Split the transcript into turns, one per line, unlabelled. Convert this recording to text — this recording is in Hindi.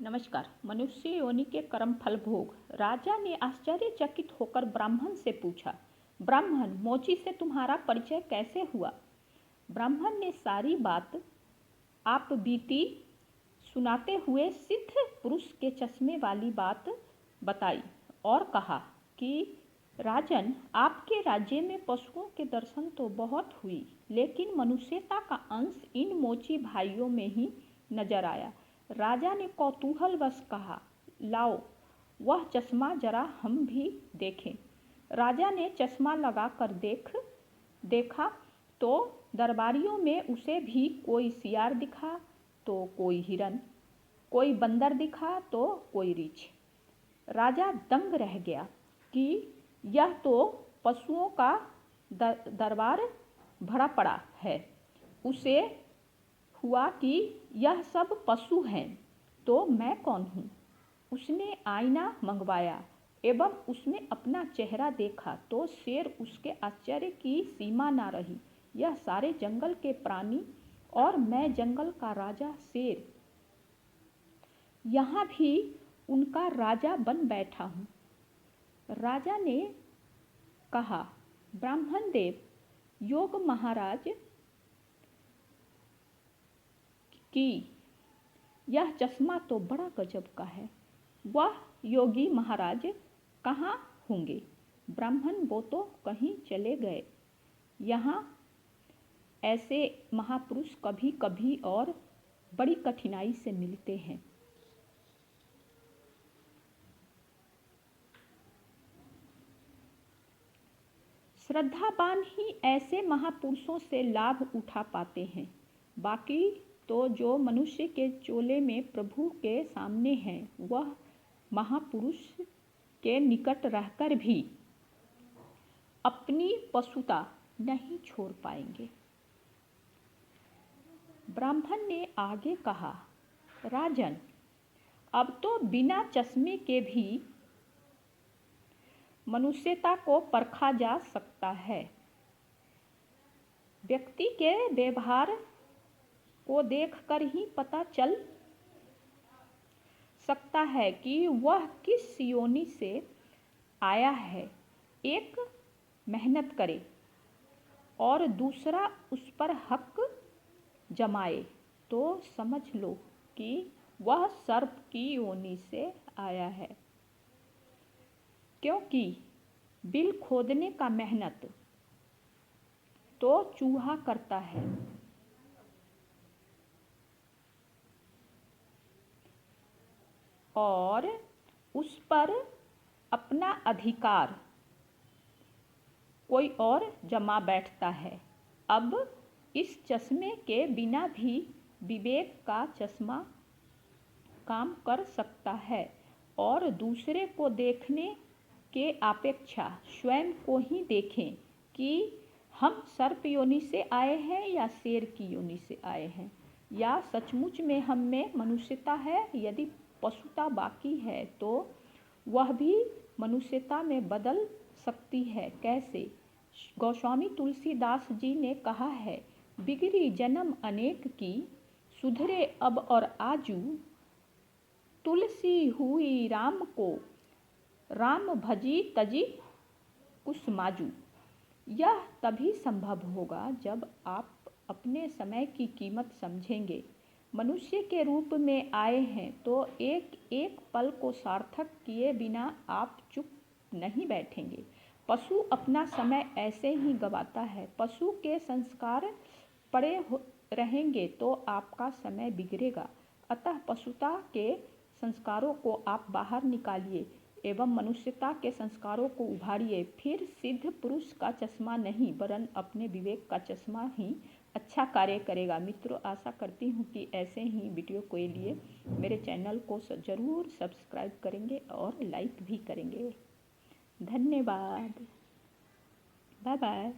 नमस्कार। मनुष्य योनि के कर्म फल भोग। राजा ने आश्चर्यचकित होकर ब्राह्मण से पूछा, ब्राह्मण, मोची से तुम्हारा परिचय कैसे हुआ? ब्राह्मण ने सारी बात आप बीती सुनाते हुए सिद्ध पुरुष के चश्मे वाली बात बताई और कहा कि राजन, आपके राज्य में पशुओं के दर्शन तो बहुत हुई, लेकिन मनुष्यता का अंश इन मोची भाइयों में ही नजर आया। राजा ने कौतूहलवश कहा, लाओ वह चश्मा जरा हम भी देखें। राजा ने चश्मा लगाकर देखा तो दरबारियों में उसे भी कोई सियार दिखा तो कोई हिरन, कोई बंदर दिखा तो कोई रीछ। राजा दंग रह गया कि यह तो पशुओं का दरबार भरा पड़ा है। उसे हुआ कि यह सब पशु हैं तो मैं कौन हूँ। उसने आईना मंगवाया एवं उसमें अपना चेहरा देखा तो शेर उसके आश्चर्य की सीमा ना रही। यह सारे जंगल के प्राणी और मैं जंगल का राजा शेर यहाँ भी उनका राजा बन बैठा हूँ। राजा ने कहा, ब्राह्मण देव, योग महाराज कि यह चश्मा तो बड़ा गजब का है। वह योगी महाराज कहाँ होंगे? ब्राह्मण, वो तो कहीं चले गए। यहाँ ऐसे महापुरुष कभी कभी और बड़ी कठिनाई से मिलते हैं। श्रद्धावान ही ऐसे महापुरुषों से लाभ उठा पाते हैं। बाकी तो जो मनुष्य के चोले में प्रभु के सामने हैं, वह महापुरुष के निकट रहकर भी अपनी पशुता नहीं छोड़ पाएंगे। ब्राह्मण ने आगे कहा, राजन, अब तो बिना चश्मे के भी मनुष्यता को परखा जा सकता है। व्यक्ति के व्यवहार को देखकर ही पता चल सकता है कि वह किस योनि से आया है। एक मेहनत करे और दूसरा उस पर हक जमाए तो समझ लो कि वह सर्प की योनि से आया है, क्योंकि बिल खोदने का मेहनत तो चूहा करता है और उस पर अपना अधिकार कोई और जमा बैठता है। अब इस चश्मे के बिना भी विवेक का चश्मा काम कर सकता है और दूसरे को देखने के अपेक्षा स्वयं को ही देखें कि हम सर्प योनि से आए हैं या शेर की योनि से आए हैं, या सचमुच में हम में मनुष्यता है। यदि पशुता बाकी है तो वह भी मनुष्यता में बदल सकती है। कैसे? गोस्वामी तुलसीदास जी ने कहा है, बिगड़ी जन्म अनेक की, सुधरे अब और आजू, तुलसी हुई राम को, राम भजी तजी कुसमाजू। यह तभी संभव होगा जब आप अपने समय की कीमत समझेंगे। मनुष्य के रूप में आए हैं तो एक एक पल को सार्थक किए बिना आप चुप नहीं बैठेंगे। पशु अपना समय ऐसे ही गवाता है। पशु के संस्कार पड़े रहेंगे तो आपका समय बिगड़ेगा। अतः पशुता के संस्कारों को आप बाहर निकालिए एवं मनुष्यता के संस्कारों को उभारिए। फिर सिद्ध पुरुष का चश्मा नहीं वरन अपने विवेक का चश्मा ही अच्छा कार्य करेगा। मित्रों, आशा करती हूँ कि ऐसे ही वीडियो के लिए मेरे चैनल को ज़रूर सब्सक्राइब करेंगे और लाइक भी करेंगे। धन्यवाद। Bye bye.